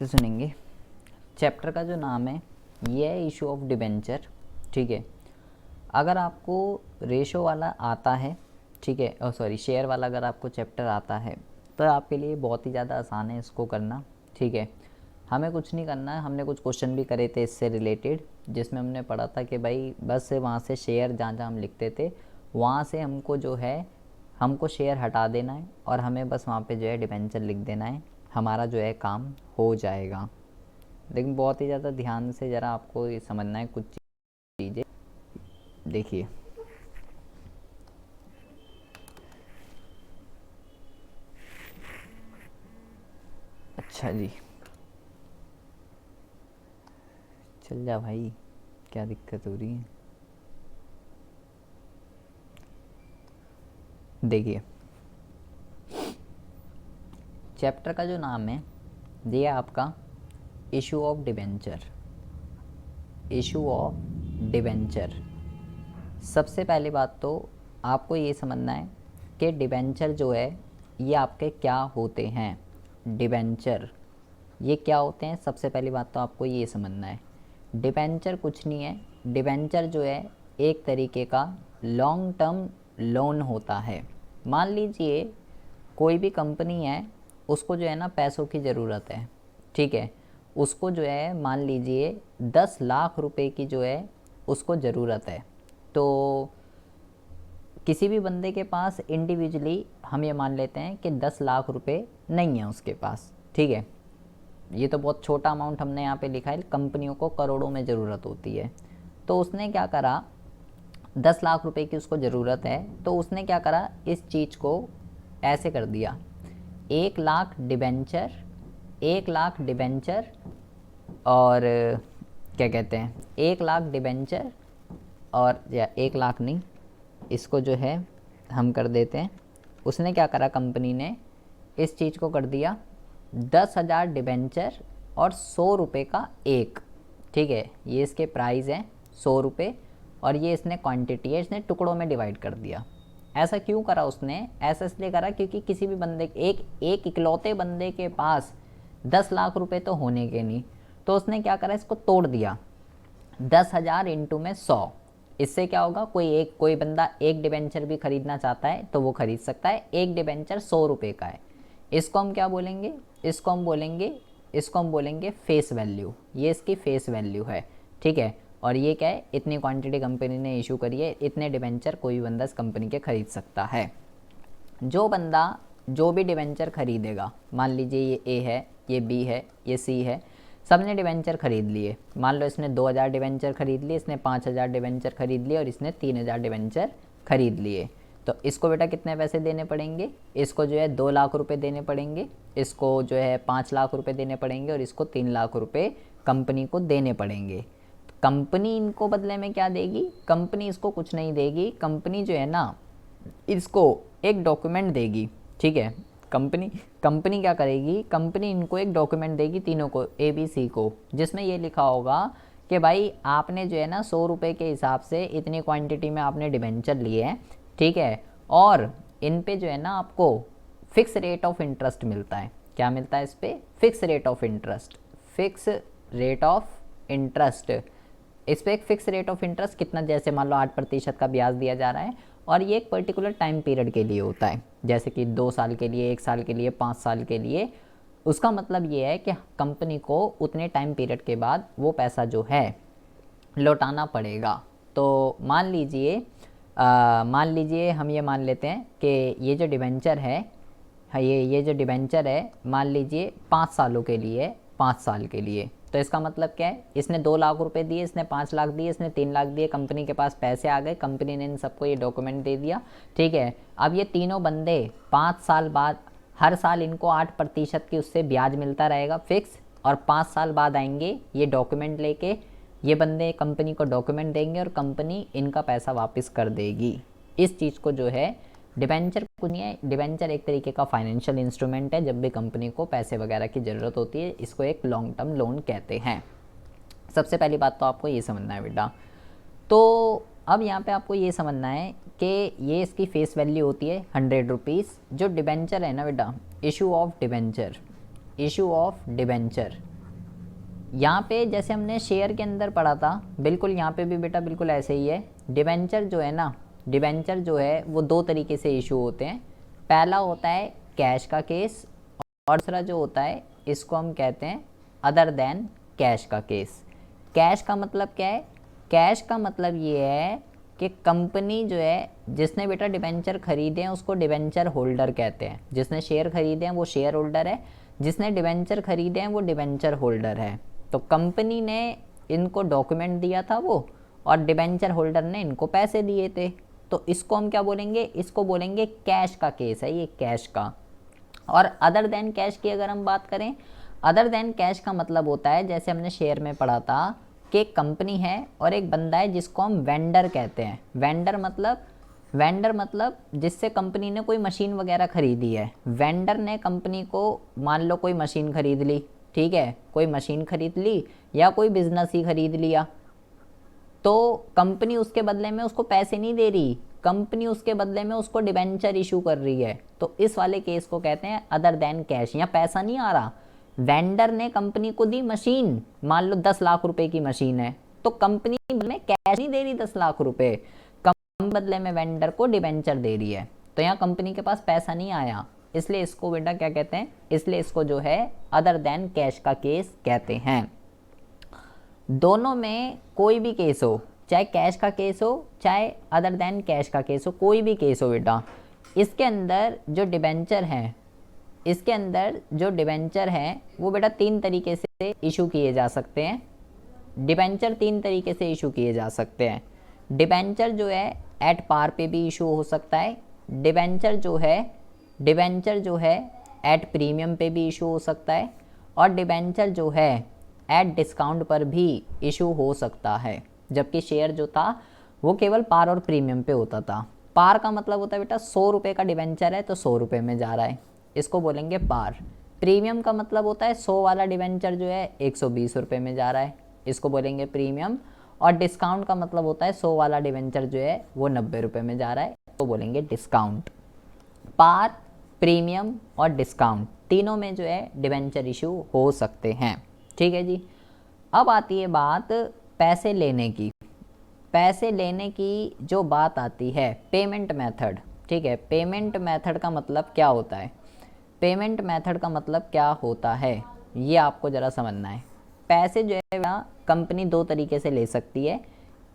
तो सुनेंगे। चैप्टर का जो नाम है ये है इशू ऑफ डिबेंचर। ठीक है, अगर आपको रेशो वाला आता है, ठीक है, सॉरी शेयर वाला अगर आपको चैप्टर आता है तो आपके लिए बहुत ही ज़्यादा आसान है इसको करना। ठीक है, हमें कुछ नहीं करना है। हमने कुछ क्वेश्चन भी करे थे इससे रिलेटेड, जिसमें हमने पढ़ा था कि भाई बस वहाँ से शेयर जहाँ जहाँ हम लिखते थे वहाँ से हमको जो है हमको शेयर हटा देना है और हमें बस वहाँ पे जो है डिबेंचर लिख देना है, हमारा जो है काम हो जाएगा। लेकिन बहुत ही ज़्यादा ध्यान से ज़रा आपको ये समझना है कुछ चीज़ें। देखिए, अच्छा जी, चल जा भाई, क्या दिक्कत हो रही है। देखिए, चैप्टर का जो नाम है ये है आपका issue of debenture. Issue of debenture. सबसे पहली बात तो आपको ये समझना है कि डिबेंचर जो है ये आपके क्या होते हैं। डिबेंचर ये क्या होते हैं, सबसे पहली बात तो आपको ये समझना है। डिबेंचर कुछ नहीं है। डिबेंचर जो है एक तरीके का लॉन्ग टर्म लोन होता है। मान लीजिए कोई भी कंपनी है, उसको जो है ना पैसों की ज़रूरत है। ठीक है, उसको जो है मान लीजिए 10 लाख रुपए की जो है उसको ज़रूरत है। तो किसी भी बंदे के पास इंडिविजुअली हम ये मान लेते हैं कि 10 लाख रुपए नहीं है उसके पास। ठीक है, ये तो बहुत छोटा अमाउंट हमने यहाँ पे लिखा है, कंपनियों को करोड़ों में ज़रूरत होती है। तो उसने क्या करा, 10 लाख रुपए की उसको ज़रूरत है, तो उसने क्या करा, इस चीज़ को ऐसे कर दिया, 1 लाख डिबेंचर, 1 लाख डिबेंचर और क्या कहते हैं 1 लाख डिबेंचर, और या 1 लाख नहीं, इसको जो है हम कर देते हैं। उसने क्या करा, कंपनी ने इस चीज़ को कर दिया 10,000 डिबेंचर और 100 रुपये का एक। ठीक है, ये इसके प्राइस हैं 100 रुपये, और ये इसने क्वांटिटी है, इसने टुकड़ों में डिवाइड कर दिया। ऐसा क्यों करा उसने, ऐसा इसलिए करा क्योंकि किसी भी बंदे एक इकलौते बंदे के पास 10 लाख रुपए तो होने के नहीं। तो उसने क्या करा, इसको तोड़ दिया 10,000 इंटू में 100। इससे क्या होगा, कोई बंदा एक डिबेंचर भी खरीदना चाहता है तो वो खरीद सकता है। एक डिबेंचर 100 रुपये का है। इसको हम क्या बोलेंगे, इसको हम बोलेंगे फेस वैल्यू। ये इसकी फेस वैल्यू है। ठीक है, और ये क्या है, इतनी क्वांटिटी कंपनी ने इशू करी है, इतने डिबेंचर कोई भी बंदा इस कंपनी के खरीद सकता है। जो बंदा जो भी डिबेंचर खरीदेगा, मान लीजिए ये ए है, ये बी है, ये सी है, सब ने डिबेंचर खरीद लिए। मान लो इसने 2,000 डिबेंचर खरीद लिए, इसने 5,000 डिबेंचर खरीद लिए और इसने 3,000 डिबेंचर खरीद लिए। तो इसको बेटा कितने पैसे देने पड़ेंगे, इसको जो है 2 लाख रुपए देने पड़ेंगे, इसको जो है 5 लाख रुपए देने पड़ेंगे और इसको 3 लाख रुपए कंपनी को देने पड़ेंगे। कंपनी इनको बदले में क्या देगी, कंपनी इसको कुछ नहीं देगी। कंपनी जो है ना इसको एक डॉक्यूमेंट देगी। ठीक है, कंपनी कंपनी क्या करेगी, कंपनी इनको एक डॉक्यूमेंट देगी, तीनों को, ए बी सी को, जिसमें ये लिखा होगा कि भाई आपने जो है ना 100 रुपये के हिसाब से इतनी क्वांटिटी में आपने डिबेंचर लिए हैं। ठीक है, और इन पे जो है ना आपको फिक्स रेट ऑफ इंटरेस्ट मिलता है। क्या मिलता है इस पर, fix rate of interest. Fix rate of interest, इस पर एक फिक्स रेट ऑफ इंटरेस्ट कितना, जैसे मान लो 8% का ब्याज दिया जा रहा है, और ये एक पर्टिकुलर टाइम पीरियड के लिए होता है, जैसे कि 2 साल के लिए, 1 साल के लिए, 5 साल के लिए। उसका मतलब ये है कि कंपनी को उतने टाइम पीरियड के बाद वो पैसा जो है लौटाना पड़ेगा। तो मान लीजिए हम ये मान लेते हैं कि ये जो डिबेंचर है, ये जो डिबेंचर है मान लीजिए 5 सालों के लिए, 5 साल के लिए। तो इसका मतलब क्या है, इसने 2 लाख रुपए दिए, इसने 5 लाख दिए, इसने 3 लाख दिए, कंपनी के पास पैसे आ गए, कंपनी ने इन सबको ये डॉक्यूमेंट दे दिया। ठीक है, अब ये तीनों बंदे 5 साल बाद, हर साल इनको 8% की उससे ब्याज मिलता रहेगा फिक्स, और 5 साल बाद आएंगे ये डॉक्यूमेंट लेके, ये बंदे कंपनी को डॉक्यूमेंट देंगे और कंपनी इनका पैसा वापस कर देगी। इस चीज़ को जो है डिबेंचर कुछ नहीं है, डिबेंचर एक तरीके का फाइनेंशियल इंस्ट्रूमेंट है। जब भी कंपनी को पैसे वगैरह की ज़रूरत होती है, इसको एक लॉन्ग टर्म लोन कहते हैं। सबसे पहली बात तो आपको ये समझना है बेटा। तो अब यहाँ पे आपको ये समझना है कि ये इसकी फेस वैल्यू होती है 100 रुपीज़। जो डिबेंचर है ना बेटा, issue of debenture, issue of debenture, यहाँ पे जैसे हमने शेयर के अंदर पढ़ा था, बिल्कुल यहाँ पे भी बेटा बिल्कुल ऐसे ही है। डिबेंचर जो है ना, डिबेंचर जो है वो दो तरीके से इशू होते हैं। पहला होता है कैश का केस, और दूसरा जो होता है इसको हम कहते हैं अदर देन कैश का केस। कैश का मतलब क्या है? कैश का मतलब ये है कि कंपनी जो है, जिसने बेटा डिबेंचर खरीदे हैं उसको डिबेंचर होल्डर कहते हैं। जिसने शेयर खरीदे हैं वो शेयर होल्डर है, जिसने डिबेंचर खरीदे हैं वो डिबेंचर होल्डर है। तो कंपनी ने इनको डॉक्यूमेंट दिया था वो, और डिबेंचर होल्डर ने इनको पैसे दिए थे। तो इसको हम क्या बोलेंगे? इसको बोलेंगे कैश का केस है ये, कैश का। और अदर देन कैश की अगर हम बात करें, अदर देन कैश का मतलब होता है, जैसे हमने शेयर में पढ़ा था कि एक कंपनी है और एक बंदा है जिसको हम वेंडर कहते हैं। वेंडर मतलब जिससे कंपनी ने कोई मशीन वगैरह खरीदी है। वेंडर ने कंपनी को मान लो कोई मशीन खरीद ली, ठीक है, कोई मशीन खरीद ली या कोई बिजनेस ही खरीद लिया, तो कंपनी उसके बदले में उसको पैसे नहीं दे रही, कंपनी उसके बदले में उसको डिबेंचर इशू कर रही है। तो इस वाले केस को कहते हैं अदर देन कैश। यहाँ पैसा नहीं आ रहा, वेंडर ने कंपनी को दी मशीन, मान लो 10 लाख रुपए की मशीन है, तो कंपनी में कैश नहीं दे रही 10 लाख रुपए, कंपनी बदले में वेंडर को डिबेंचर दे रही है। तो यहाँ कंपनी के पास पैसा नहीं आया, इसलिए इसको बेटा क्या कहते हैं? इसलिए इसको जो है अदर देन कैश का केस कहते हैं। दोनों में कोई भी केस हो, चाहे कैश का केस हो चाहे अदर देन कैश का केस हो, कोई भी केस हो बेटा, इसके अंदर जो डिबेंचर हैं, इसके अंदर जो डिबेंचर हैं वो बेटा 3 तरीके से इशू किए जा सकते हैं। डिबेंचर 3 तरीके से इशू किए जा सकते हैं। डिबेंचर जो है एट पार पे भी इशू हो सकता है, डिबेंचर जो है एट प्रीमियम पे भी इशू हो सकता है, और डिबेंचर जो है एट डिस्काउंट पर भी इशू हो सकता है। जबकि शेयर जो था वो केवल पार और प्रीमियम पे होता था। पार का मतलब होता है बेटा 100 रुपये का डिबेंचर है तो 100 रुपये में जा रहा है, इसको बोलेंगे पार। प्रीमियम का मतलब होता है 100 वाला डिबेंचर जो है 120 रुपये में जा रहा है, इसको बोलेंगे प्रीमियम। और डिस्काउंट का मतलब होता है 100 वाला डिबेंचर जो है वो 90 रुपये में जा रहा है, तो बोलेंगे डिस्काउंट। पार, प्रीमियम और डिस्काउंट तीनों में जो है डिबेंचर इशू हो सकते हैं, ठीक है जी। अब आती है बात पैसे लेने की। पैसे लेने की जो बात आती है, पेमेंट मेथड, ठीक है। पेमेंट मेथड का मतलब क्या होता है? पेमेंट मेथड का मतलब क्या होता है ये आपको ज़रा समझना है। पैसे जो है ना कंपनी 2 तरीके से ले सकती है।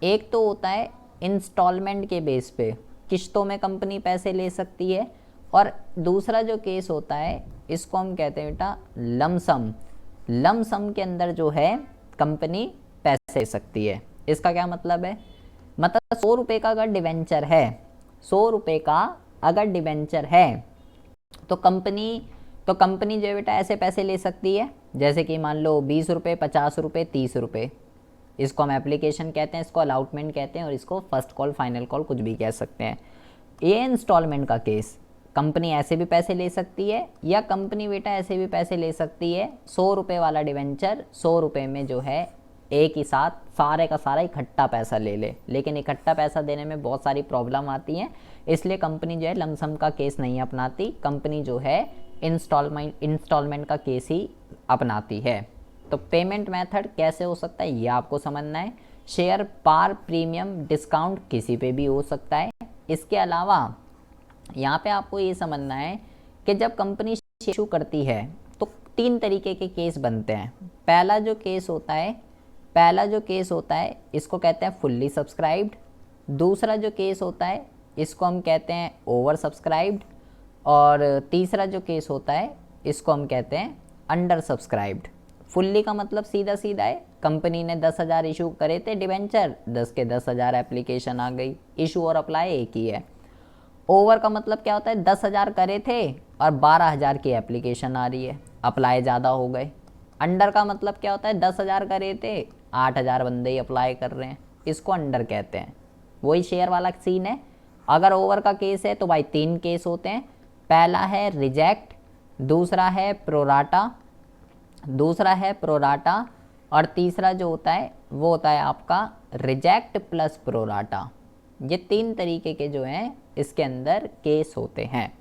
एक तो होता है इंस्टॉलमेंट के बेस पे, किश्तों में कंपनी पैसे ले सकती है, और दूसरा जो केस होता है इसको हम कहते हैं बेटा लमसम। लमसम के अंदर जो है कंपनी पैसे ले सकती है। इसका क्या मतलब है? मतलब 100 रुपये का अगर डिवेंचर है, 100 रुपये का अगर डिवेंचर है तो कंपनी जो है बेटा ऐसे पैसे ले सकती है, जैसे कि मान लो 20 रुपये, 50 रुपये, 30 रुपये। इसको हम एप्लीकेशन कहते हैं, इसको अलॉटमेंट कहते हैं, और इसको फर्स्ट कॉल, फाइनल कॉल कुछ भी कह सकते हैं। ये इंस्टॉलमेंट का केस, कंपनी ऐसे भी पैसे ले सकती है, या कंपनी बेटा ऐसे भी पैसे ले सकती है 100 रुपये वाला डिवेंचर 100 रुपये में जो है एक ही साथ सारे का सारा इकट्ठा पैसा ले ले। लेकिन इकट्ठा पैसा देने में बहुत सारी प्रॉब्लम आती हैं, इसलिए कंपनी जो है लमसम का केस नहीं अपनाती, कंपनी जो है इंस्टॉलमेंट का केस ही अपनाती है। तो पेमेंट मेथड कैसे हो सकता है ये आपको समझना है। शेयर पार, प्रीमियम, डिस्काउंट किसी पे भी हो सकता है। इसके अलावा यहाँ पे आपको ये समझना है कि जब कंपनी इशू करती है तो 3 तरीके के केस बनते हैं। पहला जो केस होता है इसको कहते हैं फुल्ली सब्सक्राइब्ड। दूसरा जो केस होता है इसको हम कहते हैं ओवर सब्सक्राइब्ड। और तीसरा जो केस होता है इसको हम कहते हैं अंडर सब्सक्राइब्ड। फुल्ली का मतलब सीधा सीधा है, कंपनी ने 10,000 इशू करे थे डिवेंचर, 10 के 10,000 एप्लीकेशन आ गई, इशू और अप्लाई एक ही है। ओवर का मतलब क्या होता है? 10,000 करे थे और 12,000 की एप्लीकेशन आ रही है, अप्लाई ज़्यादा हो गए। अंडर का मतलब क्या होता है? 10,000 करे थे, 8,000 बंदे ही अप्लाई कर रहे हैं, इसको अंडर कहते हैं। वही शेयर वाला सीन है। अगर ओवर का केस है तो भाई 3 केस होते हैं। पहला है रिजेक्ट, दूसरा है प्रोराटा, और तीसरा जो होता है वो होता है आपका रिजेक्ट प्लस प्रोराटा। ये 3 तरीके के जो हैं इसके अंदर केस होते हैं।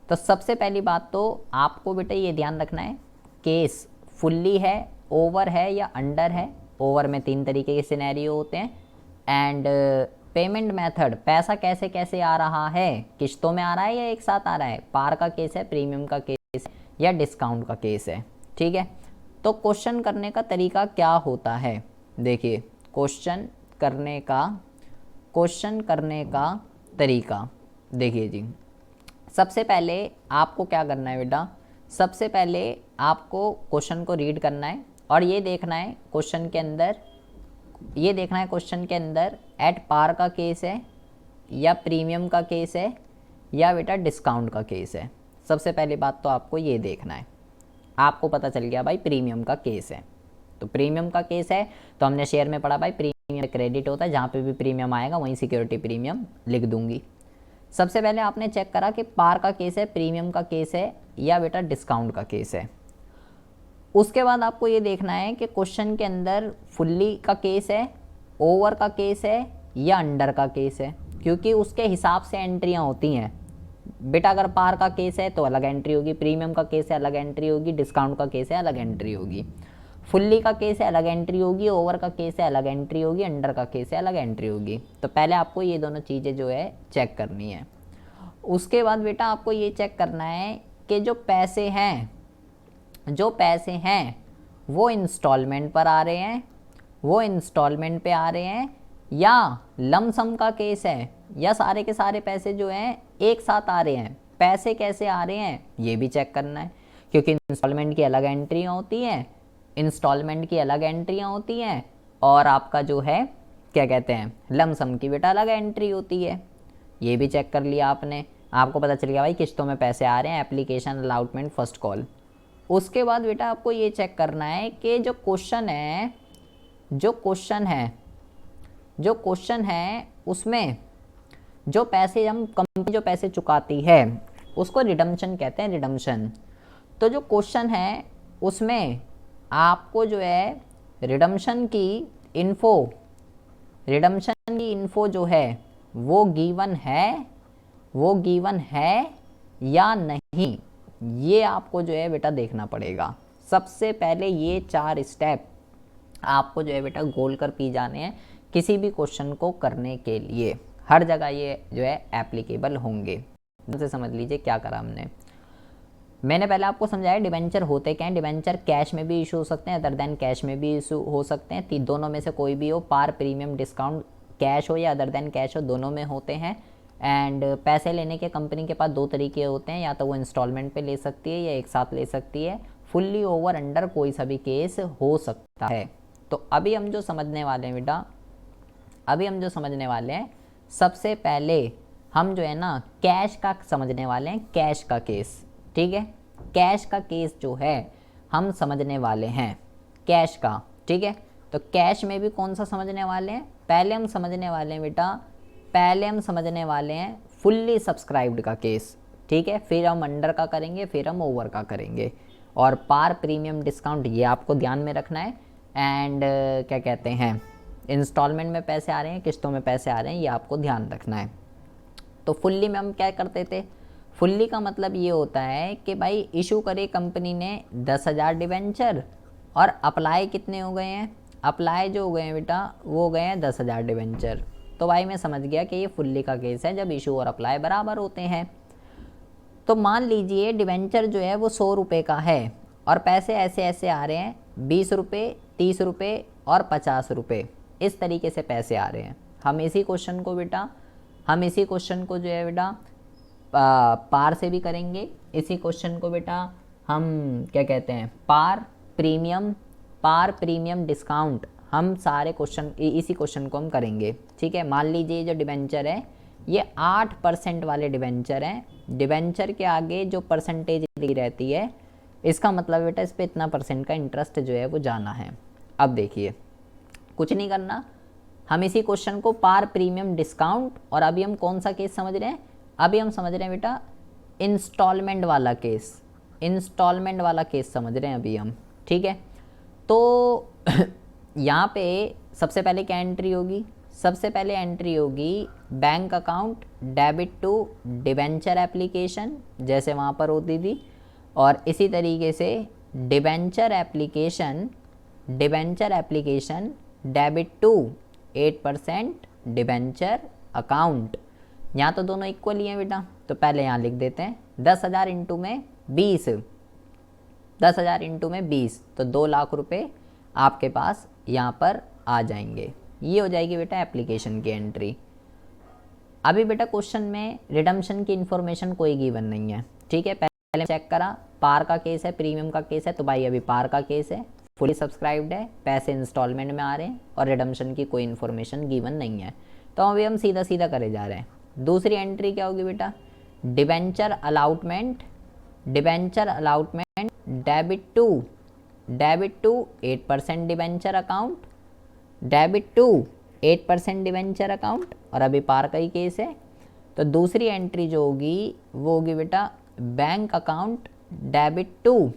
तो सबसे पहली बात तो आपको बेटा ये ध्यान रखना है, केस फुल्ली है, ओवर है या अंडर है। ओवर में 3 तरीके के सिनेरियो होते हैं। एंड पेमेंट मेथड, पैसा कैसे कैसे आ रहा है, किश्तों में आ रहा है या एक साथ आ रहा है, पार का केस है, प्रीमियम का केस है या डिस्काउंट का केस है। ठीक है, तो क्वेश्चन करने का तरीका क्या होता है, देखिए क्वेश्चन करने का तरीका देखिए जी। सबसे पहले आपको क्या करना है बेटा, सबसे पहले आपको क्वेश्चन को रीड करना है और ये देखना है क्वेश्चन के अंदर एट पार का केस है या प्रीमियम का केस है या बेटा डिस्काउंट का केस है। सबसे पहली बात तो आपको ये देखना है। आपको पता चल गया भाई प्रीमियम का केस है, तो प्रीमियम का केस है तो हमने शेयर में पढ़ा भाई प्रीमियम क्रेडिट होता है, जहाँ पे भी प्रीमियम आएगा वहीं सिक्योरिटी प्रीमियम लिख दूंगी। सबसे पहले आपने चेक करा कि पार का केस है, प्रीमियम का केस है या बेटा डिस्काउंट का केस है। उसके बाद आपको ये देखना है कि क्वेश्चन के अंदर फुल्ली का केस है, ओवर का केस है या अंडर का केस है, क्योंकि उसके हिसाब से एंट्रियाँ होती हैं बेटा। अगर पार का केस है तो अलग एंट्री होगी, प्रीमियम का केस है अलग एंट्री होगी, डिस्काउंट का केस है अलग एंट्री होगी, फुल्ली का केस है अलग एंट्री होगी, ओवर का केस है अलग एंट्री होगी, अंडर का केस है अलग एंट्री होगी। तो पहले आपको ये दोनों चीज़ें जो है चेक करनी है। उसके बाद बेटा आपको ये चेक करना है कि जो पैसे हैं वो इंस्टॉलमेंट पर आ रहे हैं, वो इंस्टॉलमेंट पे आ रहे हैं या लमसम का केस है या सारे के सारे पैसे जो हैं एक साथ आ रहे हैं। पैसे कैसे आ रहे हैं ये भी चेक करना है, क्योंकि इंस्टॉलमेंट की अलग एंट्रियाँ होती हैं, और आपका जो है क्या कहते हैं लमसम की बेटा अलग एंट्री होती है। ये भी चेक कर लिया आपने, आपको पता चल गया भाई किस्तों में पैसे आ रहे हैं, एप्लीकेशन अलाउटमेंट फर्स्ट कॉल। उसके बाद बेटा आपको ये चेक करना है कि जो क्वेश्चन है उसमें जो पैसे कंपनी जो पैसे चुकाती है उसको रिडम्पशन कहते हैं, रिडम्पशन। तो जो क्वेश्चन है उसमें आपको जो है रिडम्पशन की इन्फो जो है वो गिवन है या नहीं, ये आपको जो है बेटा देखना पड़ेगा। सबसे पहले ये 4 स्टेप आपको जो है बेटा गोल कर पी जाने हैं किसी भी क्वेश्चन को करने के लिए। हर जगह ये जो है एप्लीकेबल होंगे। से समझ लीजिए क्या करा हमने। मैंने पहले आपको समझाया डिबेंचर होते क्या हैं। डिबेंचर कैश में भी इशू हो सकते हैं, अदर देन कैश में भी इशू हो सकते हैं, दोनों में से कोई भी हो, पार, प्रीमियम, डिस्काउंट, कैश हो या अदर देन कैश हो, दोनों में होते हैं। एंड पैसे लेने के कंपनी के पास 2 तरीके होते हैं, या तो वो इंस्टॉलमेंट पे ले सकती है या एक साथ ले सकती है। फुल्ली ओवर अंडर कोई सा भी केस हो सकता है। तो अभी हम जो समझने वाले हैं बेटा, सबसे पहले हम जो है ना कैश का समझने वाले हैं, कैश का केस। ठीक है, कैश का केस जो है हम समझने वाले हैं, कैश का। ठीक है, तो कैश में भी कौन सा समझने वाले हैं, पहले हम समझने वाले हैं फुल्ली सब्सक्राइब्ड का केस। ठीक है, फिर हम अंडर का करेंगे, फिर हम ओवर का करेंगे, और पार, प्रीमियम, डिस्काउंट ये आपको ध्यान में रखना है। एंड क्या कहते हैं इंस्टॉलमेंट में पैसे आ रहे हैं, किस्तों में पैसे आ रहे हैं, ये आपको ध्यान रखना है। तो फुल्ली में हम क्या करते थे, फुल्ली का मतलब ये होता है कि भाई इशू करे कंपनी ने 10,000 डिबेंचर और अप्लाई कितने हो गए हैं, अप्लाई जो हो गए हैं बेटा वो हो गए हैं 10,000 डिबेंचर। तो भाई मैं समझ गया कि ये फुल्ली का केस है जब इशू और अप्लाई बराबर होते हैं। तो मान लीजिए डिबेंचर जो है वो 100 रुपये का है और पैसे ऐसे ऐसे आ रहे हैं 20 रुपये, 30 रुपये और 50 रुपये, इस तरीके से पैसे आ रहे हैं। हम इसी क्वेश्चन को जो है बेटा पार से भी करेंगे, इसी क्वेश्चन को बेटा हम क्या कहते हैं पार, प्रीमियम, डिस्काउंट, हम सारे क्वेश्चन इसी क्वेश्चन को हम करेंगे। ठीक है, मान लीजिए जो डिबेंचर है ये 8% वाले डिबेंचर हैं। डिबेंचर के आगे जो परसेंटेज ली रहती है इसका मतलब बेटा इस पर इतना % का इंटरेस्ट जो है वो जाना है। अब देखिए कुछ नहीं करना, हम इसी क्वेश्चन को पार, प्रीमियम, डिस्काउंट, और अभी हम कौन सा केस समझ रहे हैं, अभी हम समझ रहे हैं बेटा इंस्टॉलमेंट वाला केस समझ रहे हैं अभी हम। ठीक है, तो यहाँ पे सबसे पहले क्या एंट्री होगी, सबसे पहले एंट्री होगी bank account debit to debenture application, जैसे वहाँ पर होती थी, और इसी तरीके से debenture application debenture application debit to 8% debenture account. यहाँ तो दोनों इक्वल ही हैं बेटा, तो पहले यहाँ लिख देते हैं 10,000 इंटू में 20, 10,000 इंटू में 20, तो 2 लाख रुपए आपके पास यहाँ पर आ जाएंगे। ये हो जाएगी बेटा एप्लीकेशन की एंट्री। अभी बेटा क्वेश्चन में रिडम्पशन की इन्फॉर्मेशन कोई गिवन नहीं है, ठीक है। पहले चेक करा पार का केस है, प्रीमियम का केस है, तो भाई अभी पार का केस है, फुली सब्सक्राइब्ड है, पैसे इंस्टॉलमेंट में आ रहे हैं और रिडम्पशन की कोई इन्फॉर्मेशन गिवन नहीं है, तो अभी हम सीधा सीधा करे जा रहे हैं। दूसरी एंट्री क्या होगी बेटा, debenture allotment, debenture allotment debit to 8% debenture account, debit to 8% debenture account, और अभी पार का ही केस है। तो दूसरी एंट्री जो होगी वो होगी बेटा bank account debit to,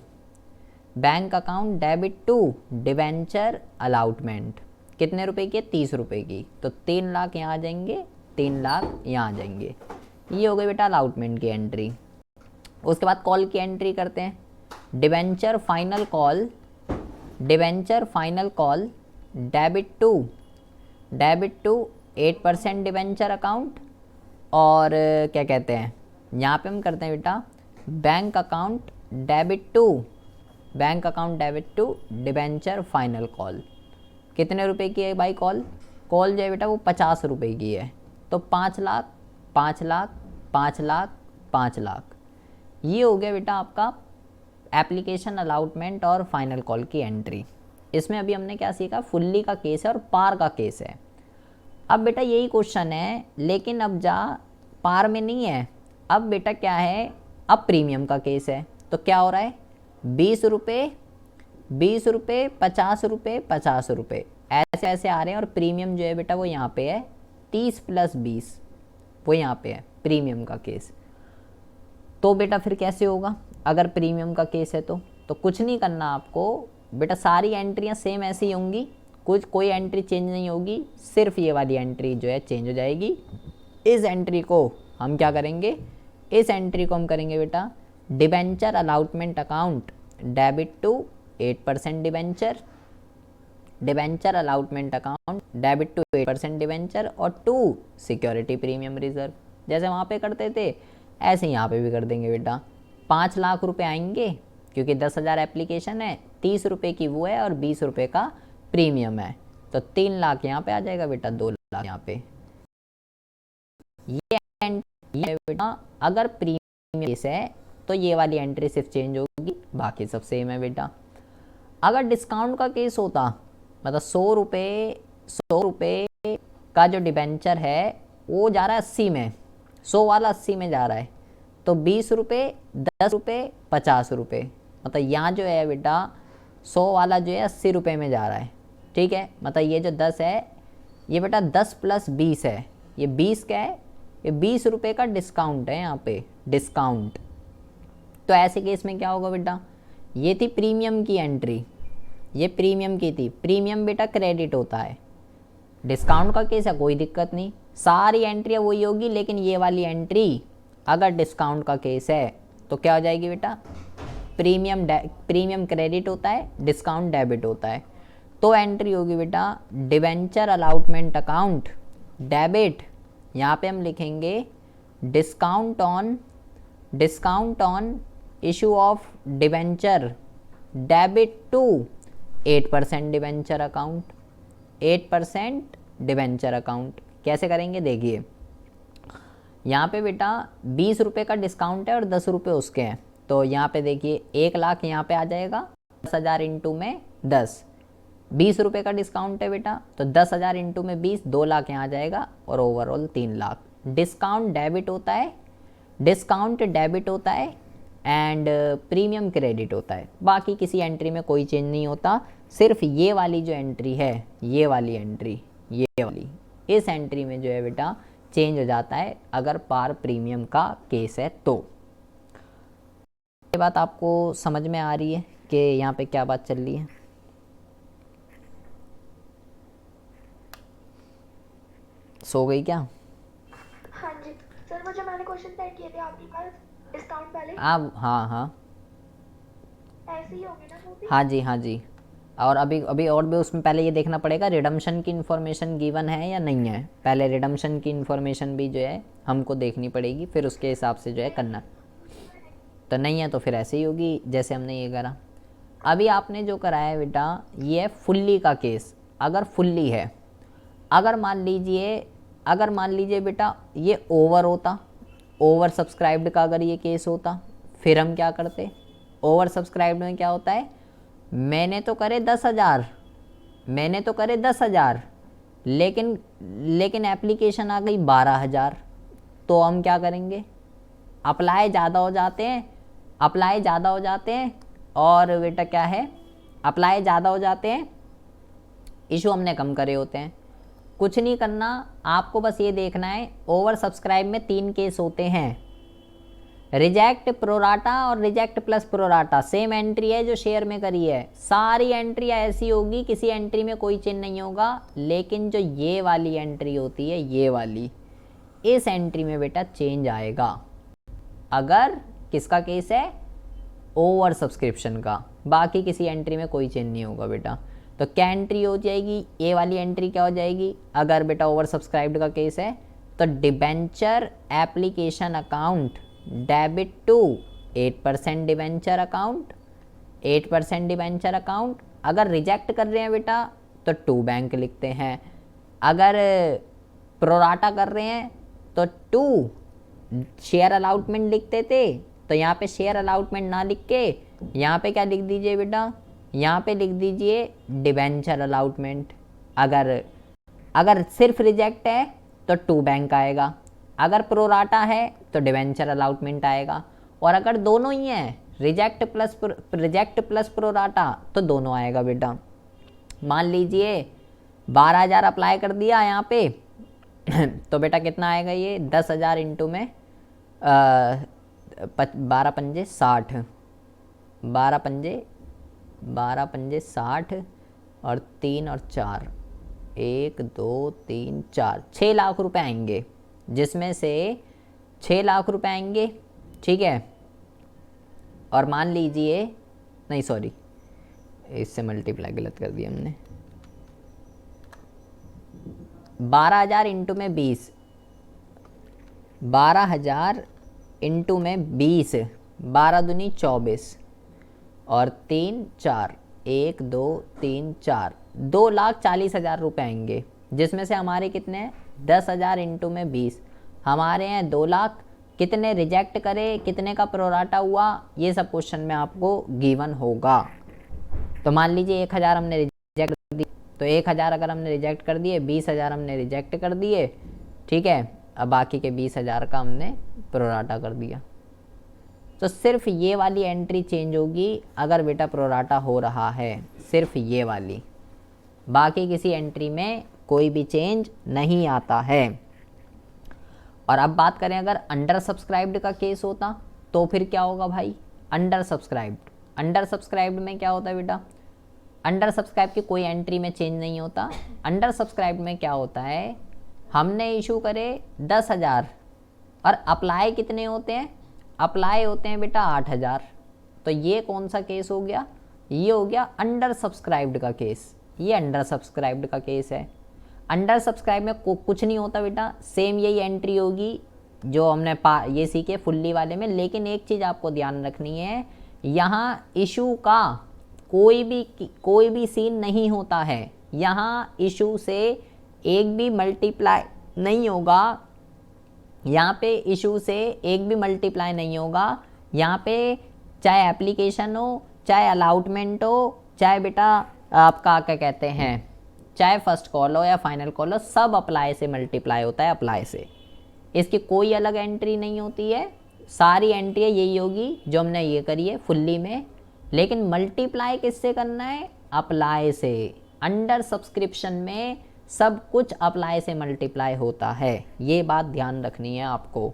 bank account debit to debenture allotment. कितने रुपए की है, 30 रुपए की, तो 3 लाख यहाँ आ जाएंगे, 3 लाख यहाँ आ जाएंगे। ये हो गई बेटा अलाउटमेंट की एंट्री। उसके बाद कॉल की एंट्री करते हैं, debenture final call, debenture final call debit to 8% debenture account, और क्या कहते हैं यहाँ पे हम करते हैं बेटा bank account debit to, bank account debit to debenture final call. कितने रुपए की है भाई कॉल, कॉल जो है बेटा वो 50 रुपए की है, तो 5 लाख 5 लाख 5 लाख 5 लाख। ये हो गया बेटा आपका एप्लीकेशन अलाउटमेंट और फाइनल कॉल की एंट्री। इसमें अभी हमने क्या सीखा, फुल्ली का केस है और पार का केस है। अब बेटा यही क्वेश्चन है, लेकिन अब जा पार में नहीं है, अब बेटा क्या है, अब प्रीमियम का केस है। तो क्या हो रहा है, 20 रुपये 20 रुपये 50 रुपये 50 रुपये ऐसे ऐसे आ रहे हैं, और प्रीमियम जो है बेटा वो यहाँ पे है 30 + 20, वो यहाँ पे है प्रीमियम का केस। तो बेटा फिर कैसे होगा, अगर प्रीमियम का केस है तो कुछ नहीं करना आपको बेटा, सारी एंट्रियाँ सेम ऐसी होंगी, कोई एंट्री चेंज नहीं होगी, सिर्फ ये वाली एंट्री जो है चेंज हो जाएगी। इस एंट्री को हम क्या करेंगे, इस एंट्री को हम करेंगे बेटा debenture allotment account debit to 8% debenture, debenture allotment account debit to 8% debenture और टू सिक्योरिटी प्रीमियम रिजर्व। जैसे वहाँ पे करते थे ऐसे यहाँ पे भी कर देंगे बेटा। 5 लाख रुपए आएंगे क्योंकि 10,000 एप्लीकेशन है, 30 रुपये की वो है और 20 रुपये का प्रीमियम है, तो 3 लाख यहाँ पे आ जाएगा बेटा, 2 लाख यहाँ पे। ये बेटा अगर प्रीमियम केस है तो ये वाली एंट्री सिर्फ चेंज होगी, बाकी सब सेम है बेटा। अगर डिस्काउंट का केस होता, मतलब 100 रुपये का जो डिबेंचर है वो जा रहा है 80 में, 100 वाला 80 में जा रहा है, तो 20 रुपये 10 रुपये 50 रुपये, मतलब यहाँ जो है बेटा 100 वाला जो है 80 रुपये में जा रहा है, ठीक है। मतलब ये जो 10 है ये बेटा 10 + 20 है, ये 20 क्या है, ये 20 रुपये का डिस्काउंट है यहाँ पे, डिस्काउंट। तो ऐसे केस में क्या होगा बेटा, ये थी प्रीमियम की एंट्री, ये प्रीमियम की थी, प्रीमियम बेटा क्रेडिट होता है। डिस्काउंट का केस है कोई दिक्कत नहीं, सारी एंट्रियाँ वही होगी, लेकिन ये वाली एंट्री अगर डिस्काउंट का केस है तो क्या हो जाएगी बेटा, प्रीमियम क्रेडिट होता है, डिस्काउंट डेबिट होता है। तो एंट्री होगी बेटा डिबेंचर अलाउटमेंट अकाउंट डेबिट, यहाँ पे हम लिखेंगे discount on issue of debenture debit to 8% debenture account, 8% debenture account. कैसे करेंगे देखिए, यहाँ पे बेटा 20 रुपये का डिस्काउंट है और 10 रुपये उसके हैं, तो यहाँ पे देखिए 1 लाख यहाँ पे आ जाएगा, 10,000 इंटू में 10, 20 रुपये का डिस्काउंट है बेटा, तो 10,000 इंटू में 20, 2 लाख यहाँ आ जाएगा, और ओवरऑल 3 लाख। डिस्काउंट डेबिट होता है, डिस्काउंट डेबिट होता है एंड प्रीमियम क्रेडिट होता है। बाकी किसी एंट्री में कोई चेंज नहीं होता, सिर्फ ये वाली जो एंट्री है, ये वाली एंट्री, ये वाली, इस एंट्री में जो है बेटा चेंज हो जाता है अगर पार प्रीमियम का केस है तो। ये बात आपको समझ में आ रही है कि यहाँ पे क्या बात चल रही है। सो गई क्या? हाँ जी सर, वो जो मैंने क्वेश्चन सेट किए थे आपके पास डिस्काउंट वाले, आप हाँ ऐसे ही होंगे ना वो भी? हाँ जी हाँ जी, और अभी अभी और भी उसमें पहले ये देखना पड़ेगा रिडम्पशन की इन्फॉर्मेशन गिवन है या नहीं है। पहले रिडम्पशन की इन्फॉर्मेशन भी जो है हमको देखनी पड़ेगी, फिर उसके हिसाब से जो है करना। तो नहीं है तो फिर ऐसे ही होगी जैसे हमने ये करा। अभी आपने जो कराया है बेटा ये है फुल्ली का केस। अगर फुल्ली है, अगर मान लीजिए बेटा ये ओवर होता, ओवर सब्सक्राइब्ड का अगर ये केस होता, फिर हम क्या करते। ओवर सब्सक्राइब्ड में क्या होता है, मैंने तो करे 10,000, लेकिन एप्लीकेशन आ गई 12,000, तो हम क्या करेंगे, अप्लाई ज़्यादा हो जाते हैं और बेटा क्या है, अप्लाई ज़्यादा हो जाते हैं, इशू हमने कम करे होते हैं। कुछ नहीं करना, आपको बस ये देखना है ओवर सब्सक्राइब में 3 केस होते हैं, रिजेक्ट प्रोराटा और reject plus pro rata. Same entry है जो शेयर में करी है, सारी एंट्री ऐसी होगी, किसी एंट्री में कोई चेंज नहीं होगा, लेकिन जो ये वाली एंट्री होती है, ये वाली, इस एंट्री में बेटा चेंज आएगा। अगर किसका केस है, ओवर सब्सक्रिप्शन का, बाकी किसी एंट्री में कोई चेंज नहीं होगा बेटा। तो क्या एंट्री हो जाएगी, ये वाली एंट्री क्या हो जाएगी, अगर बेटा ओवर सब्सक्राइब्ड का केस है तो debenture application account debit to 8% debenture account, 8% debenture account. अगर रिजेक्ट कर रहे हैं बेटा तो 2 बैंक लिखते हैं, अगर प्रोराटा कर रहे हैं तो 2 शेयर अलाउटमेंट लिखते थे, तो यहाँ पे शेयर अलाउटमेंट ना लिख के यहाँ पे क्या लिख दीजिए बेटा, यहाँ पे लिख दीजिए डिबेंचर अलाउटमेंट। अगर सिर्फ रिजेक्ट है तो 2 बैंक आएगा, अगर प्रोराटा है तो डिबेंचर अलाउटमेंट आएगा, और अगर दोनों ही हैं रिजेक्ट प्लस प्रोराटा तो दोनों आएगा बेटा। मान लीजिए 12,000 अप्लाई कर दिया यहाँ पे तो बेटा कितना आएगा, ये 10,000 इंटू में 12 पंजे 60, 12 पंजे 60 और 3 और 4, 1 2 3 4, 6 लाख रुपए आएंगे, जिसमें से 6 लाख रुपए आएंगे, ठीक है। और मान लीजिए, नहीं सॉरी, इससे मल्टीप्लाई गलत कर दिया हमने, 12,000 इंटू में 20, 12,000 इंटू में 20, 12 दूनी 24 और 3 4, 1 2 3 4, 2,40,000 रुपये आएंगे, जिसमें से हमारे कितने हैं, 10,000 इंटू में 20, हमारे हैं 2 लाख। कितने रिजेक्ट करे, कितने का प्रोराटा हुआ, ये सब क्वेश्चन में आपको गिवन होगा। तो मान लीजिए 1,000 हमने रिजेक्ट कर दिए, तो 1,000 अगर हमने रिजेक्ट कर दिए, 20,000 हमने रिजेक्ट कर दिए, ठीक है। अब बाकी के 20,000 का हमने प्रोराटा कर दिया। तो सिर्फ ये वाली एंट्री चेंज होगी अगर बेटा प्रोराटा हो रहा है, सिर्फ ये वाली, बाकी किसी एंट्री में कोई भी चेंज नहीं आता है। और अब बात करें अगर अंडर सब्सक्राइब्ड का केस होता तो फिर क्या होगा भाई, अंडर सब्सक्राइब्ड में क्या होता है बेटा, अंडर सब्सक्राइब की कोई एंट्री में चेंज नहीं होता। अंडर सब्सक्राइब में क्या होता है, हमने इशू करे 10,000 और अप्लाई कितने होते हैं, अप्लाई होते हैं बेटा 8,000, तो ये कौन सा केस हो गया, ये हो गया अंडर सब्सक्राइब्ड का केस, ये अंडर सब्सक्राइब्ड का केस है। अंडर सब्सक्राइब में कुछ नहीं होता बेटा, सेम यही एंट्री होगी जो हमने ये सीखे फुल्ली वाले में, लेकिन एक चीज़ आपको ध्यान रखनी है, यहाँ इशू का कोई भी सीन नहीं होता है, यहाँ इशू से एक भी मल्टीप्लाई नहीं होगा, यहाँ पे इशू से एक भी मल्टीप्लाई नहीं होगा। यहाँ पे चाहे एप्लीकेशन हो, चाहे अलाउटमेंट हो, चाहे बेटा आपका क्या कहते हैं, चाहे फर्स्ट कॉल हो या फाइनल कॉल हो, सब अप्लाई से मल्टीप्लाई होता है, अप्लाई से। इसकी कोई अलग एंट्री नहीं होती है, सारी एंट्री यही होगी जो हमने ये करी है फुल्ली में, लेकिन मल्टीप्लाई किससे करना है, अप्लाई से। अंडर सब्सक्रिप्शन में सब कुछ अप्लाई से मल्टीप्लाई होता है, ये बात ध्यान रखनी है आपको।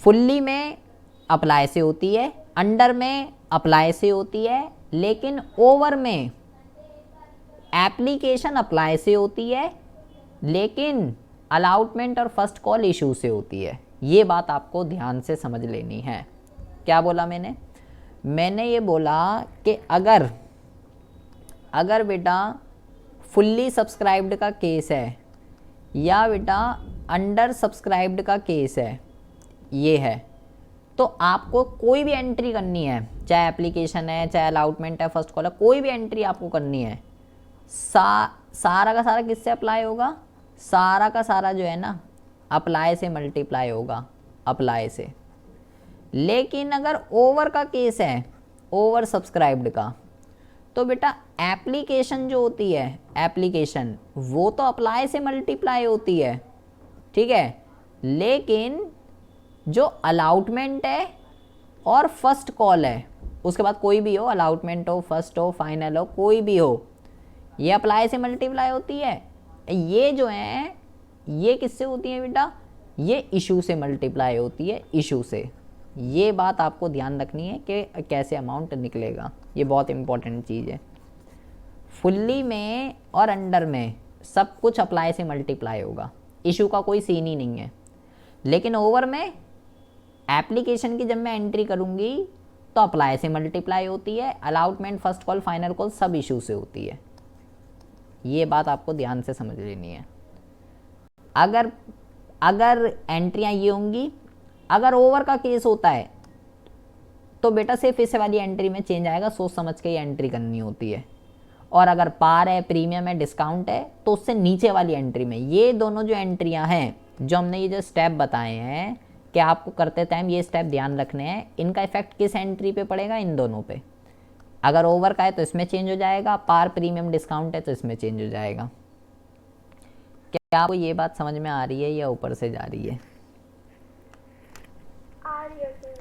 फुल्ली में अप्लाई से होती है, अंडर में अप्लाई से होती है, लेकिन ओवर में एप्लीकेशन अप्लाई से होती है, लेकिन अलाउटमेंट और फर्स्ट कॉल इशू से होती है। ये बात आपको ध्यान से समझ लेनी है। क्या बोला मैंने ये बोला कि अगर अगर बेटा फुल्ली सब्सक्राइब्ड का केस है या बेटा अंडर सब्सक्राइब्ड का केस है, ये है, तो आपको कोई भी एंट्री करनी है, चाहे एप्लीकेशन है, चाहे अलाउटमेंट है, फर्स्ट कॉल है, कोई भी एंट्री आपको करनी है, सारा का सारा किससे अप्लाई होगा? सारा का सारा जो है ना अप्लाई से मल्टीप्लाई होगा, अप्लाई से। लेकिन अगर ओवर का केस है, ओवर सब्सक्राइब्ड का, तो बेटा एप्लीकेशन जो होती है, एप्लीकेशन वो तो अप्लाई से मल्टीप्लाई होती है, ठीक है, लेकिन जो अलाउटमेंट है और फर्स्ट कॉल है, उसके बाद कोई भी हो, अलाउटमेंट हो, फर्स्ट हो, फाइनल हो, कोई भी हो, ये अप्लाई से मल्टीप्लाई होती है। ये जो है ये किससे होती है बेटा? ये इशू से मल्टीप्लाई होती है, इशू से। ये बात आपको ध्यान रखनी है कि कैसे अमाउंट निकलेगा, ये बहुत इंपॉर्टेंट चीज़ है। फुल्ली में और अंडर में सब कुछ अप्लाई से मल्टीप्लाई होगा, इशू का कोई सीन ही नहीं है। लेकिन ओवर में एप्लीकेशन की जब मैं एंट्री करूँगी तो अप्लाई से मल्टीप्लाई होती है, allotment, first call, final call सब इशू से होती है। ये बात आपको ध्यान से समझ लेनी है। अगर एंट्रियाँ ये होंगी, अगर ओवर का केस होता है तो बेटा सिर्फ इस वाली एंट्री में चेंज आएगा, सोच समझ के ये एंट्री करनी होती है। और अगर पार है, प्रीमियम है, डिस्काउंट है, तो उससे नीचे वाली एंट्री में, ये दोनों जो एंट्रियां हैं, जो हमने ये जो स्टेप बताए हैं कि आपको करते टाइम ये स्टेप ध्यान रखने हैं, इनका इफेक्ट किस एंट्री पे पड़ेगा? इन दोनों पे। अगर ओवर का है तो इसमें चेंज हो जाएगा, पार, प्रीमियम, डिस्काउंट है तो इसमें चेंज हो जाएगा। क्या आपको ये बात समझ में आ रही है या ऊपर से जा रही है? आ रही है सर।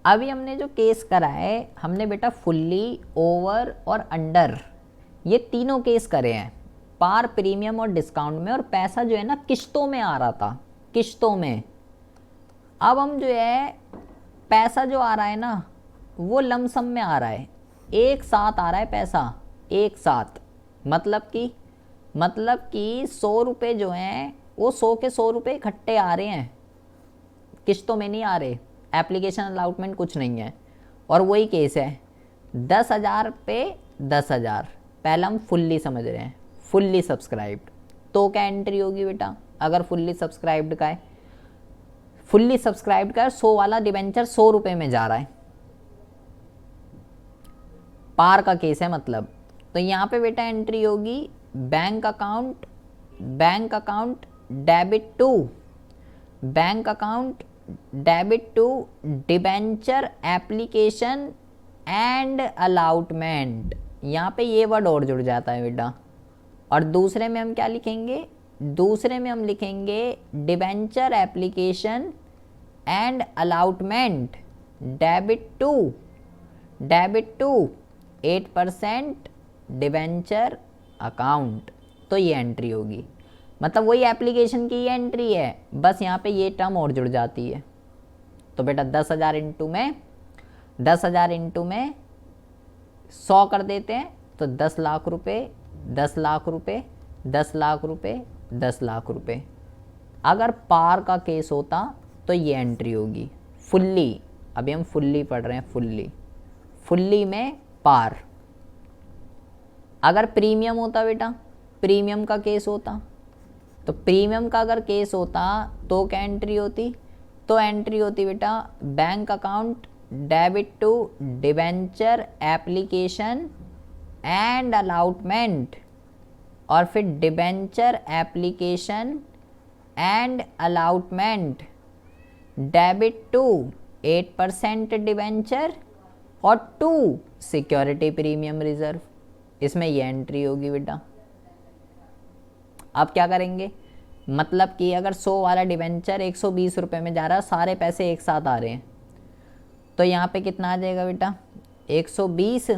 अभी हमने जो केस करा है, हमने बेटा फुल्ली, ओवर और अंडर, ये तीनों केस करे हैं, पार, प्रीमियम और डिस्काउंट में, और पैसा जो है ना किश्तों में आ रहा था, किश्तों में। अब हम जो है पैसा जो आ रहा है ना वो लमसम में आ रहा है, एक साथ आ रहा है पैसा, एक साथ। मतलब कि 100 रुपये जो हैं वो 100 के 100 रुपये इकट्ठे आ रहे हैं, किश्तों में नहीं आ रहे, एप्लीकेशन अलाउटमेंट कुछ नहीं है। और वही केस है 10,000 पे 10,000, पहला हम फुल्ली समझ रहे हैं, फुल्ली सब्सक्राइब्ड, तो क्या एंट्री होगी बेटा? अगर फुल्ली सब्सक्राइब्ड का है, फुल्ली सब्सक्राइब्ड का 100 वाला डिबेंचर 100 रुपये में जा रहा है, पार का केस है मतलब, तो यहाँ पे बेटा एंट्री होगी bank account debit to debenture application and allotment. यहाँ पे ये वर्ड और जुड़ जाता है बेटा। और दूसरे में हम क्या लिखेंगे? दूसरे में हम लिखेंगे debenture application and allotment debit to 8% debenture account. तो ये एंट्री होगी, मतलब वही एप्लीकेशन की ये एंट्री है, बस यहाँ पे ये टर्म और जुड़ जाती है। तो बेटा 10,000 इंटू में 100 कर देते हैं, तो 10 लाख रुपए, 10 लाख रुपए, 10 लाख रुपए, 10 लाख रुपए। अगर पार का केस होता तो ये एंट्री होगी फुल्ली। अभी हम फुल्ली पढ़ रहे हैं, फुल्ली में पार। अगर प्रीमियम होता बेटा, प्रीमियम का केस होता, तो प्रीमियम का अगर केस होता तो क्या एंट्री होती? तो एंट्री होती बेटा bank account debit to debenture application and allotment, और फिर debenture application and allotment debit to 8% debenture और 2 सिक्योरिटी प्रीमियम रिजर्व। इसमें ये एंट्री होगी बेटा। अब क्या करेंगे? मतलब कि अगर 100 वाला डिबेंचर 120 रुपये में जा रहा है, सारे पैसे एक साथ आ रहे हैं, तो यहाँ पे कितना आ जाएगा बेटा? 120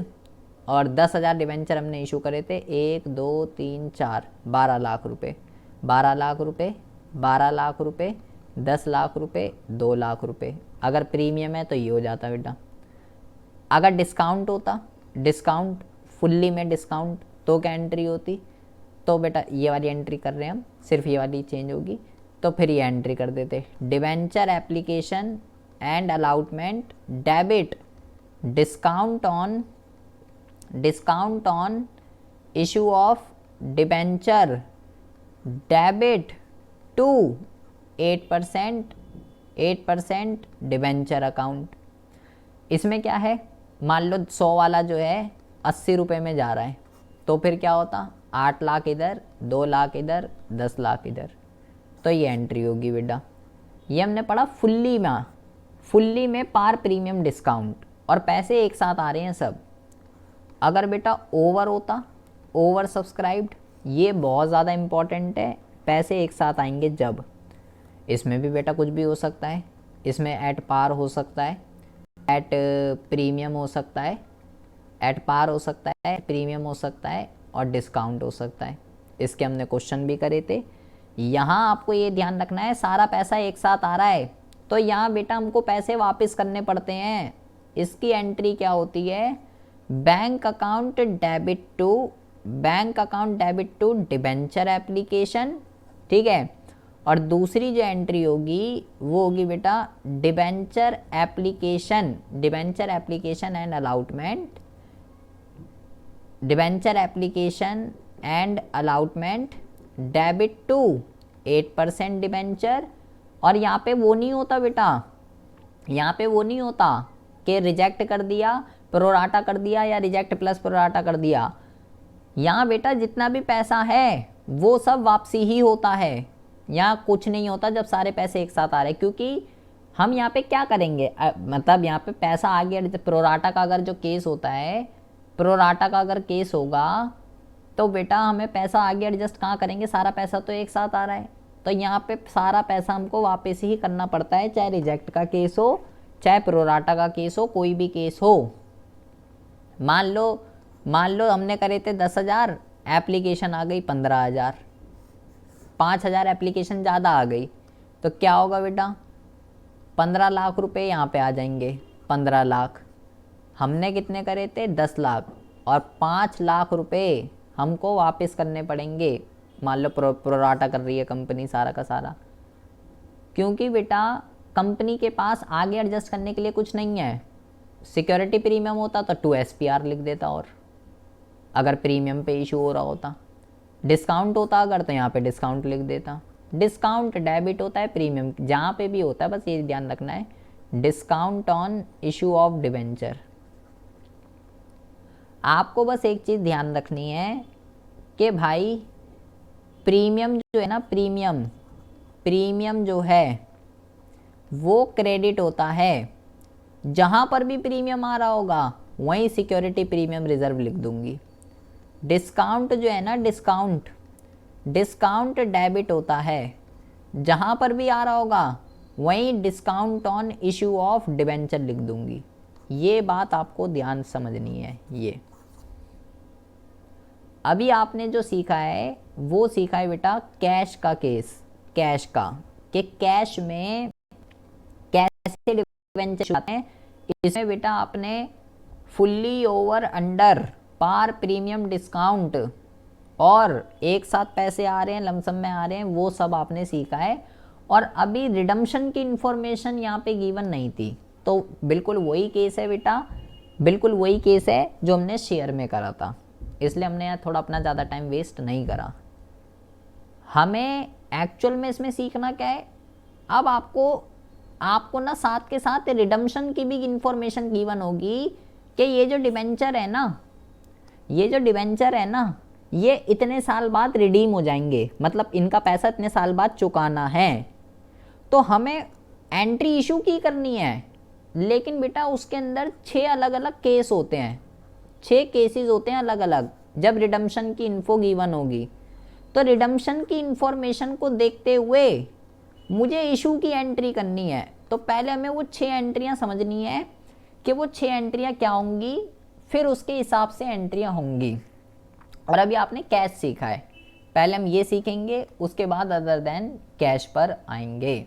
और 10,000 डिबेंचर हमने इशू करे थे, 1 2 3 4, 12 लाख रुपये, 12 लाख रुपये, 12 लाख रुपये, 10 लाख रुपये, 2 लाख रुपये। अगर प्रीमियम है तो ये हो जाता बेटा। अगर डिस्काउंट होता, डिस्काउंट फुल्ली में डिस्काउंट, तो क्या एंट्री होती? तो बेटा ये वाली एंट्री कर रहे हैं हम, सिर्फ ये वाली चेंज होगी, तो फिर ये एंट्री कर देते debenture application and allotment debit discount on issue of debenture debit to 8% debenture account. इसमें क्या है, मान लो 100 वाला जो है 80 रुपये में जा रहा है, तो फिर क्या होता, 8 लाख इधर, 2 लाख इधर, 10 लाख इधर, तो ये एंट्री होगी बेटा। ये हमने पढ़ा फुल्ली में पार प्रीमियम डिस्काउंट, और पैसे एक साथ आ रहे हैं सब। अगर बेटा ओवर होता, ओवर सब्सक्राइब्ड, ये बहुत ज़्यादा इम्पॉर्टेंट है, पैसे एक साथ आएंगे जब। इसमें भी बेटा कुछ भी हो सकता है, इसमें एट पार हो सकता है, एट प्रीमियम हो सकता है, एट पार हो सकता है, प्रीमियम हो सकता है, और डिस्काउंट हो सकता है। इसके हमने क्वेश्चन भी करे थे। यहाँ आपको ये ध्यान रखना है, सारा पैसा एक साथ आ रहा है तो यहाँ बेटा हमको पैसे वापस करने पड़ते हैं। इसकी एंट्री क्या होती है, bank account debit to debenture application, ठीक है। और दूसरी जो एंट्री होगी वो होगी बेटा debenture application and allotment debit to 8% debenture. और यहाँ पे वो नहीं होता बेटा, यहाँ पे वो नहीं होता कि रिजेक्ट कर दिया, प्रोराटा कर दिया, या रिजेक्ट प्लस प्रोराटा कर दिया। यहाँ बेटा जितना भी पैसा है वो सब वापसी ही होता है, यहाँ कुछ नहीं होता जब सारे पैसे एक साथ आ रहे हैं। क्योंकि हम यहाँ पे क्या करेंगे, मतलब यहाँ पे पैसा आ गया, प्रोराटा का अगर जो केस होता है, प्रोराटा का अगर केस होगा तो बेटा हमें पैसा आगे एडजस्ट कहाँ करेंगे, सारा पैसा तो एक साथ आ रहा है, तो यहाँ पे सारा पैसा हमको वापस ही करना पड़ता है, चाहे रिजेक्ट का केस हो, चाहे प्रोराटा का केस हो, कोई भी केस हो। मान लो हमने करे थे 10,000, एप्लीकेशन आ गई 15,000, 5,000 एप्लीकेशन ज़्यादा आ गई, तो क्या होगा बेटा, 15 लाख रुपए यहाँ पे आ जाएंगे। 15 लाख हमने कितने करे थे, 10 लाख, और 5 लाख रुपए हमको वापस करने पड़ेंगे। मान लो प्रोराटा कर रही है कंपनी सारा का सारा, क्योंकि बेटा कंपनी के पास आगे एडजस्ट करने के लिए कुछ नहीं है। सिक्योरिटी प्रीमियम होता तो 2 SPR लिख देता, और अगर प्रीमियम पे इशू हो रहा होता, डिस्काउंट होता अगर तो यहाँ पे डिस्काउंट लिख देता। डिस्काउंट डेबिट होता है, प्रीमियम जहाँ पे भी होता है, बस ये ध्यान रखना है, discount on issue of debenture. आपको बस एक चीज़ ध्यान रखनी है कि भाई प्रीमियम जो है ना, प्रीमियम जो है वो क्रेडिट होता है, जहाँ पर भी प्रीमियम आ रहा होगा वहीं सिक्योरिटी प्रीमियम रिजर्व लिख दूंगी। डिस्काउंट जो है ना, डिस्काउंट डेबिट होता है, जहाँ पर भी आ रहा होगा वहीं discount on issue of debenture लिख दूंगी। ये बात आपको ध्यान समझनी है। ये अभी आपने जो सीखा है वो सीखा है बेटा कैश का केस, कैश का, कि कैश में कैसे डिबेंचर आते हैं। इसमें बेटा आपने fully over under par premium discount और एक साथ पैसे आ रहे हैं, लमसम में आ रहे हैं, वो सब आपने सीखा है। और अभी रिडम्पशन की इंफॉर्मेशन यहाँ पे गिवन नहीं थी, तो बिल्कुल वही केस है बेटा, बिल्कुल वही केस है जो हमने शेयर में करा था, इसलिए हमने यहाँ थोड़ा अपना ज़्यादा टाइम वेस्ट नहीं करा। हमें एक्चुअल में इसमें सीखना क्या है, अब आपको ना साथ के साथ रिडम्पशन की भी इंफॉर्मेशन गिवन होगी कि ये जो डिबेंचर है ना, ये इतने साल बाद रिडीम हो जाएंगे, मतलब इनका पैसा इतने साल बाद चुकाना है, तो हमें एंट्री इशू की करनी है। लेकिन बेटा उसके अंदर 6 अलग अलग केस होते हैं, 6 केसेस होते हैं अलग अलग। जब रिडम्पशन की इन्फो गिवन होगी तो रिडम्पशन की इंफॉर्मेशन को देखते हुए मुझे इशू की एंट्री करनी है, तो पहले हमें वो 6 एंट्रियां समझनी है कि वो 6 एंट्रियां क्या होंगी, फिर उसके हिसाब से एंट्रियां होंगी। और अभी आपने कैश सीखा है, पहले हम ये सीखेंगे, उसके बाद अदर देन कैश पर आएंगे।